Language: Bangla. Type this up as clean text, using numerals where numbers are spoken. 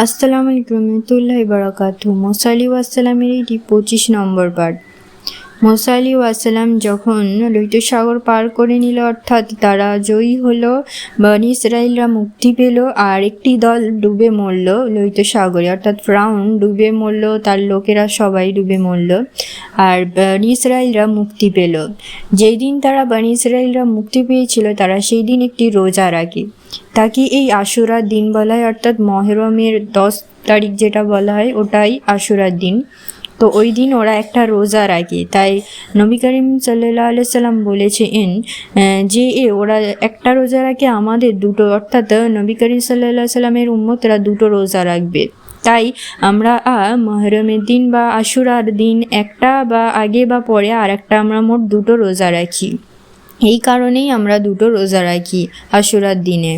আসসালামু আলাইকুম রহমতুল্লাহি বারাকাতু। মুসা আলাইহিস সালামের এটি 25 নম্বর পাঠ। মুসা আলাইহিস সালাম যখন লোহিত সাগর পার করে নিল, অর্থাৎ তারা জয়ী হলো, বনী ইসরাইলরা মুক্তি পেল, আর একটি দল ডুবে মরল লোহিত সাগরে, অর্থাৎ ফিরআউন ডুবে মরল, তার লোকেরা সবাই ডুবে মরল, আর বনী ইসরাইলরা মুক্তি পেল। যেই দিন বনী ইসরাইলরা মুক্তি পেয়েছিল, তারা সেই দিন একটি রোজা রাখে। তাকে এই আশুরার দিন বলা হয়, অর্থাৎ মহরমের 10 তারিখ যেটা বলা হয় ওটাই আশুরার দিন। তো ওই দিন ওরা একটা রোজা রাখে। তাই নবী করিম সাল্লাল্লাহু আলাইহি সাল্লাম বলেছেন যে ওরা একটা রোজা রাখে, আমাদের দুটো, অর্থাৎ নবী করিম সাল্লাল্লাহু আলাইহি সাল্লামের উম্মতরা দুটো রোজা রাখবে। তাই আমরা মহরমের দিন বা আশুরার দিন একটা বা আগে বা পরে আর একটা, আমরা মোট দুটো রোজা রাখি। এই কারণেই আমরা দুটো রোজা রাখি আশুরার দিনে।